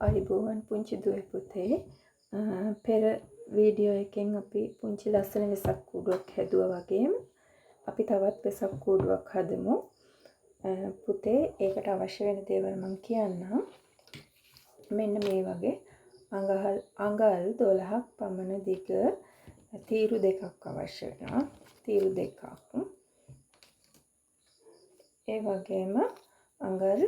අයිබෝවන් පුංචි දුවේ පුතේ පෙර වීඩියෝ එකෙන් අපි පුංචි ලස්සන වෙසක් කූඩුවක් හැදුවා වගේම අපි තවත් වෙසක් කූඩුවක් හදමු පුතේ ඒකට අවශ්‍ය වෙන දේවල් මම කියන්නම් මෙන්න මේ වගේ අඟල් 12ක් පමණ දිග තීරු දෙකක් අවශ්‍ය වෙනවා තීරු දෙකක් ඒ වගේම අඟල්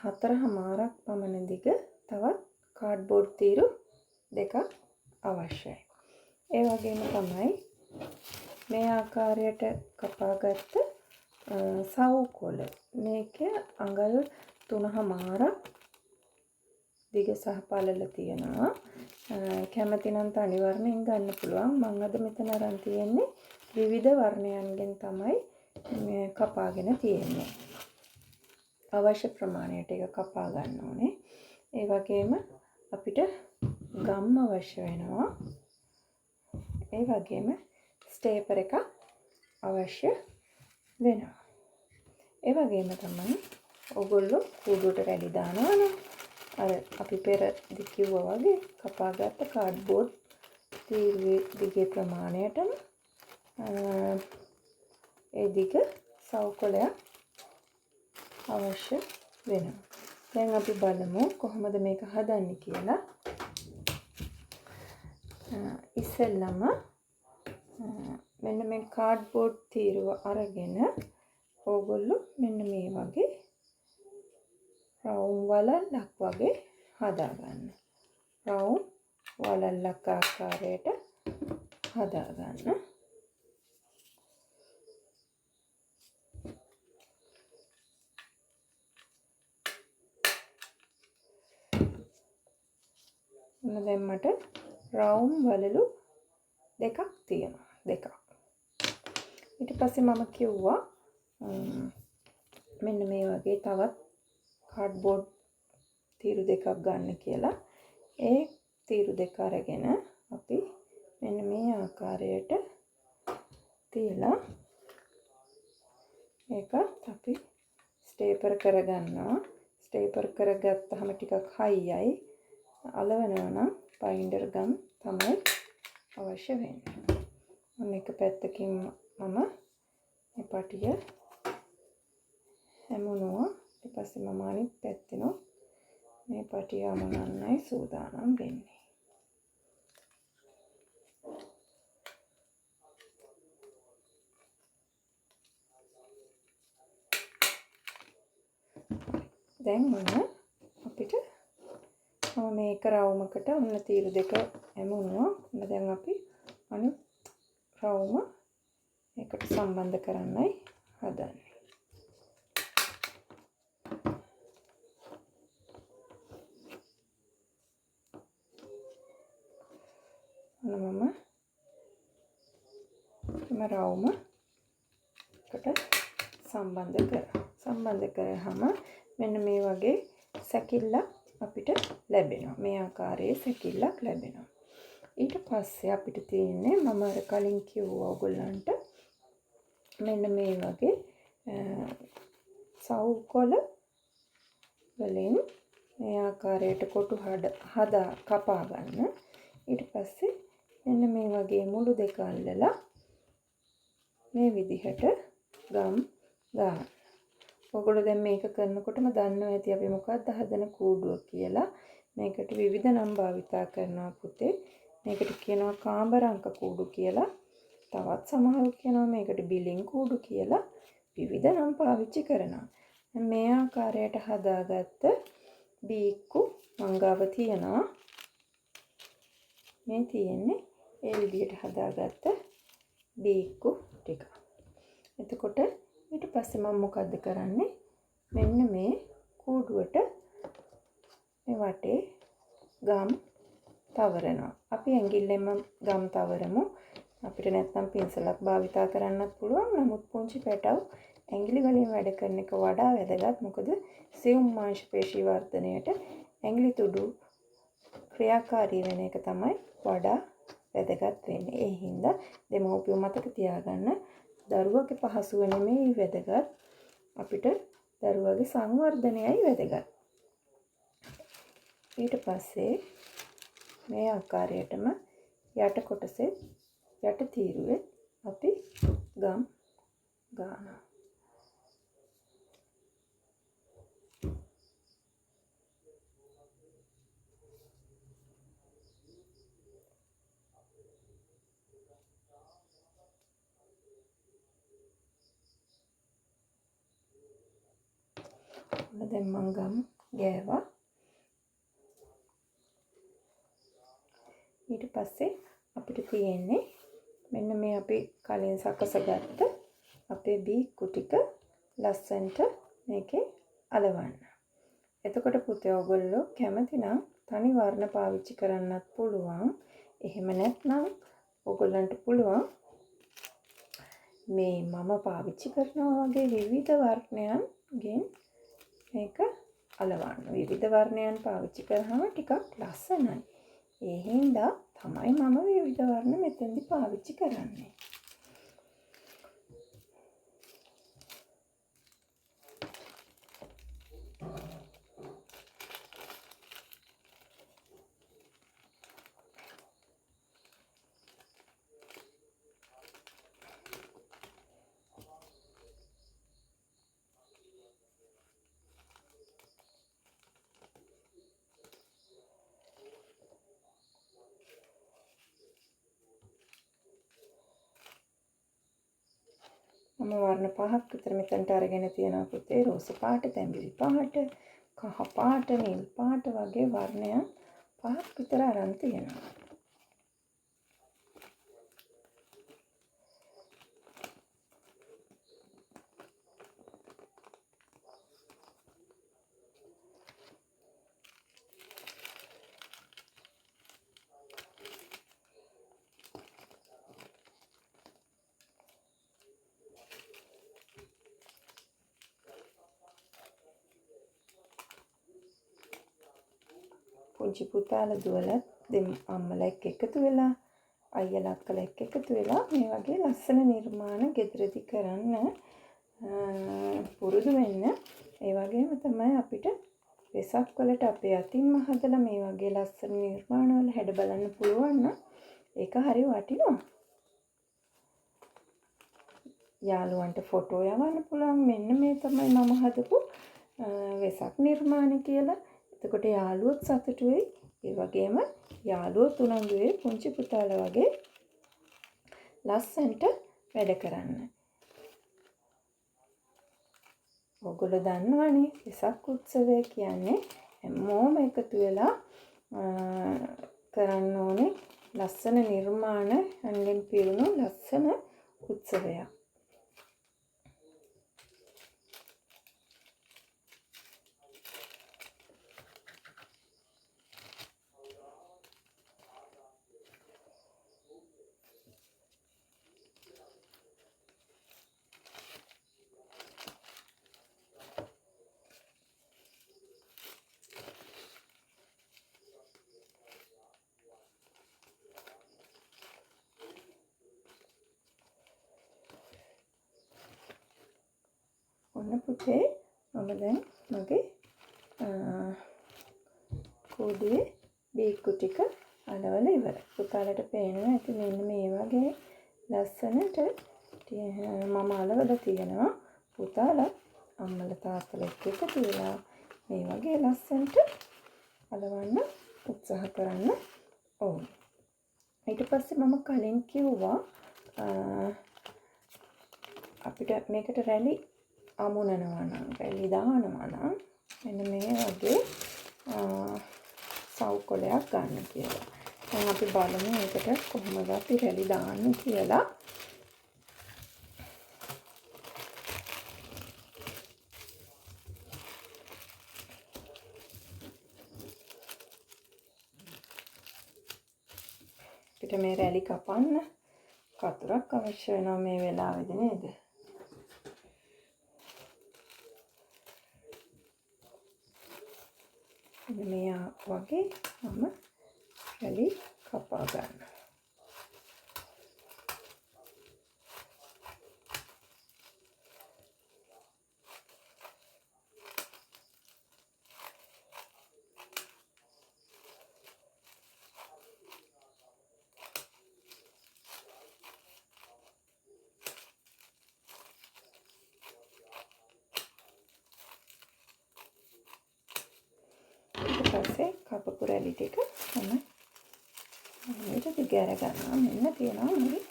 4මාරක් පමණ දිග තවත් කාඩ්බෝඩ් තීරු දෙකක් අවශ්‍යයි. ඒ වගේම තමයි මේ ආකාරයට කපාගත්ත සවුකොළ මේක අඟල් 3මාරක් දිග සහ පළල තියෙනවා. කැමති නම් තනි වර්ණයෙන් ගන්න පුළුවන්. මම අද මෙතන අරන් තියෙන්නේ විවිධ වර්ණයන්ගෙන් තමයි මේ කපාගෙන තියෙන්නේ. අවශ්‍ය ප්‍රමාණයට ඒක කපා ගන්න ඕනේ. ඒ වගේම අපිට ගම් අවශ්‍ය වෙනවා. ඒ වගේම ස්ටේපර් එක අවශ්‍ය වෙනවා. ඒ වගේම තමයි ඔයගොල්ලෝ කූඩුවට රැලි දානවනේ. අර අපි පෙරදි කිව්වා වගේ කපාගත්ත කාඩ්බෝඩ් තීරුවේ දිගේ ප්‍රමාණයටම ඒ දිග සවුකොළයක් අවශ්‍ය වෙනවා. දැන් අපි බලමු කොහොමද මේක හදන්නේ කියලා. ඉස්සෙල්ලම මෙන්න මේ කාඩ්බෝඩ් තීරුව අරගෙන ඕගොල්ලෝ මෙන්න මේ වගේ රවුම් වලල්ලක් වගේ හදාගන්න. රවුම් වලල්ලක් ආකාරයට හදාගන්න. දැන් මට රවුම් වලලු දෙකක් තියෙනවා. දෙකක්. ඊට පස්සේ මම කිව්වා මෙන්න මේ වගේ තවත් කාඩ්බෝඩ් තීරු දෙකක් ගන්න කියලා. ඒ තීරු දෙක අරගෙන අපි මෙන්න මේ ආකාරයට තියලා ඒක අපි ස්ටේපර් කරගන්නවා. ස්ටේපර් කරගත්තාම ටිකක් හයියයි. අලවනවා නම් බයින්ඩර් ගම් තමයි අවශ්‍ය වෙන්නේ. මම එක පැත්තකින් මම මේ පටිය හැමුණුවා. ඊට පස්සේ මම අනිත් පැත්තෙන් මේ පටිය අමුණන්නයි සූදානම් වෙන්නේ. දැන් අපිට මේක රවුමකට ඔන්න තීරු දෙක ඇමුණුවා. දැන් අපි අනිත් රවුම ඒකට සම්බන්ධ කරන්නයි හදන්නේ. මම රවුම එකට සම්බන්ධ කරාම මෙන්න මේ වගේ සැකිල්ලක් අපිට ලැබෙනවා. මේ ආකාරයේ සැකිල්ලක් ලැබෙනවා. ඊට පස්සේ අපිට තියෙන්නේ මම අර කලින් කිව්වා ඔයගොල්ලන්ට මෙන්න මේ වගේ සවුකොළ වලින් මේ ආකාරයට කොටු හදා කපා ගන්න. ඊට පස්සේ මෙන්න මේ වගේ මුළු දෙක අල්ලලා මේ විදිහට ගම් ගන්න. ඔයගොල්ලෝ දැන් මේක කරනකොටම දන්නවා ඇති අපි මොකක්ද හදන කූඩුව කියලා. මේකට විවිධ නම් භාවිතා කරනවා පුතේ. මේකට කියනවා කාමරංක කූඩු කියලා. තවත් සමහරව කියනවා මේකට බිලින් කූඩු කියලා. විවිධ නම් පාවිච්චි කරනවා. මේ ආකාරයට හදාගත්ත බීක්කු මංගාව තියනවා. මේ තියෙන්නේ ඒ විදිහට හදාගත්ත බීක්කු ටික. එතකොට ඊට පස්සේ මම මොකද්ද කරන්නේ? මෙන්න මේ කූඩුවට මේ වටේ ගම් තවරනවා. අපි ඇඟිල්ලෙන්ම ගම් තවරමු. අපිට නැත්නම් පින්සලක් භාවිතා කරන්නත් පුළුවන්. නමුත් පුංචි පැටව ඇඟිලි වලින් වැඩ කරන එක වඩා වැදගත්. මොකද සියුම් මාංශ පේශී වර්ධනයට ඇඟිලි තුඩු ක්‍රියාකාරී වෙන එක තමයි වඩා වැදගත් වෙන්නේ. ඒ හින්දා දෙමව්පියෝ මතක තියාගන්න දරුවගේ පහසුව නෙමෙයි වැදගත්. අපිට දරුවගේ සංවර්ධනයයි වැදගත්. ඊට පස්සේ මේ ආකාරයටම යට කොටසේ යට තීරුවේ අපි ගම් ගන්නවා. දැන් මං ගම් ගෑවා. ඊට පස්සේ අපිට තියෙන්නේ මෙන්න මේ අපි කලින් සකසගත්ත අපේ බීක්කු ටික ලස්සනට මේකේ අලවන්න. එතකොට පුතේ ඔයගොල්ලෝ කැමති නම් තනි වර්ණ පාවිච්චි කරන්නත් පුළුවන්. එහෙම නැත්නම් ඔයගොල්ලන්ට පුළුවන් මේ මම පාවිච්චි කරනවා වගේ විවිධ වර්ණයන්ගෙන් මේක අලවන්න. විවිධ වර්ණයන් පාවිච්චි කරාම ටිකක් ලස්සනයි. ඒ හින්දා තමයි මම විවිධ වර්ණ මෙතෙන්දි පාවිච්චි කරන්නේ. මම වර්ණ 5ක් විතර මෙතනට අරගෙන තියෙනවා පුතේ. රෝස පාට, තැඹිලි පාට, කහ පාට, නිල් පාට වගේ වර්ණයන් 5ක් විතර අරන් තියෙනවා. පුංචි පුතාලා දුවලා අම්මලා එක්ක එකතු වෙලා අයියලා අක්කලා එක්ක එකතු වෙලා මේ වගේ ලස්සන නිර්මාණ ගෙදරදි කරන්න පුරුදු වෙන්න. ඒ වගේම තමයි අපිට වෙසක් වලට අපේ අතින්ම හදලා මේ වගේ ලස්සන නිර්මාණ වල හැඩ බලන්න පුළුවන් නම් ඒක හරි වටිනවා. යාළුවන්ට ෆොටෝ යවන්න පුළුවන්. මෙන්න මේ තමයි මම හදපු වෙසක් නිර්මාණ කියලා. එතකොට යාළුවොත් සතුටු වෙයි. ඒ වගේම යාළුවොත් උනන්දු වෙයි පුංචි පුතාලා වගේ ලස්සනට වැඩ කරන්න. ඔයගොල්ලෝ දන්නවනේ වෙසක් උත්සවය කියන්නේ හැමෝම එකතු වෙලා කරන්න ඕනේ ලස්සන නිර්මාණ අන්ගෙන් පිරුණු ලස්සන උත්සවයක්. ඔන්න පුතේ මම දැන් මගේ කෝඩුවේ බීක්කු ටික අලවලා ඉවරයි. පුතාලට පේනවා ඇති මෙන්න මේ වගේ ලස්සනට මම අලවලා තියෙනවා. පුතාලා අම්මලා තාත්තලා එක්ක එකතු වෙලා මේ වගේ ලස්සනට අලවන්න උත්සාහ කරන්න ඕනේ. ඊට පස්සේ මම කලින් කිව්වා අපිට මේකට රැලි අමුණනවා නම් රැලි දානවා නම් මෙන්න මේ වගේ සවුකොලයක් ගන්න කියලා. දැන් අපි බලමු මේකට කොහොමද අපි රැලි දාන්නේ කියලා. අපිට මේ රැලි කපන්න කතුරක් අවශ්‍ය වෙනවා මේ වෙලාවේදී නේද? මේ වගේ මම රැලි කපා ගන්නවා. පස්සේ කපපු රැලි ටික මම මේක දිග අර ගන්නවා. මෙන්න තියෙනවා මගේ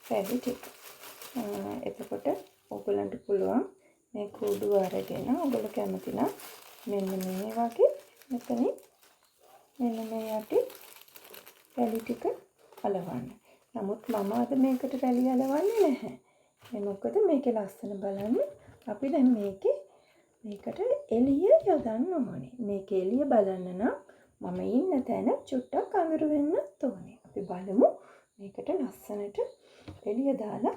රැලි ටික. එතකොට ඔයගලන්ට පුළුවන් මේ කුඩුව අරගෙන ඔයගොල්ලෝ කැමති නම් මෙන්න මේ වගේ මෙතනින් මෙන්න මේ යටි රැලි ටික අලවන්න. නමුත් මම අද මේකට රැලි අලවන්නේ නැහැ. මොකද මේකේ ලස්සන බලන්න අපි දැන් මේකට එළිය යොදන්න ඕනේ. මේකේ එළිය බලන්න නම් මම ඉන්න තැන චුට්ටක් අඟුරු වෙන්නත් ඕනේ. අපි බලමු මේකට ලස්සනට එළිය දාලා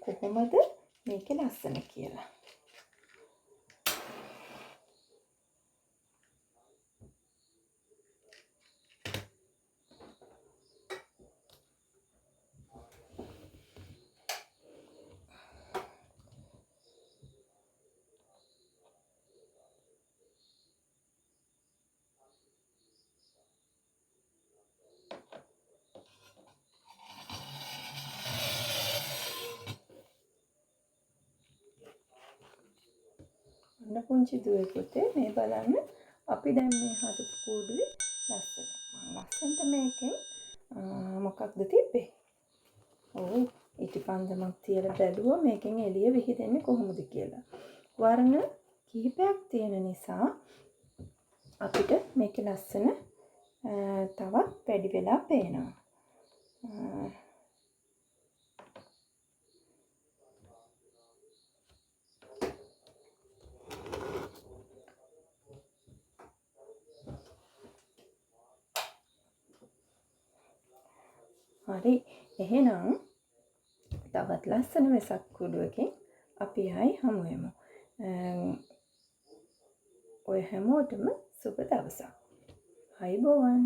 කොහොමද මේකේ ලස්සන කියලා. අන්න පුංචි දුවේ පුතේ මේ බලන්න අපි දැන් මේ හදපු කූඩුවේ ලස්සන. ලස්සනට මේකෙන් මොකක්ද තිබ්බේ? ඔව් ඉටිපන්දමක් තියලා බැලුවා මේකෙන් එළිය විහිදෙන්නේ කොහොමද කියලා. වර්ණ කිහිපයක් තියෙන නිසා අපිට මේකේ ලස්සන තවත් වැඩි වෙලා පේනවා. හරි එහෙනම් තවත් ලස්සන වෙසක් කුඩුවකින් අපි ආයි හමු වෙමු. ඔය හැමෝටම සුබ දවසක්. අයුබෝවන්.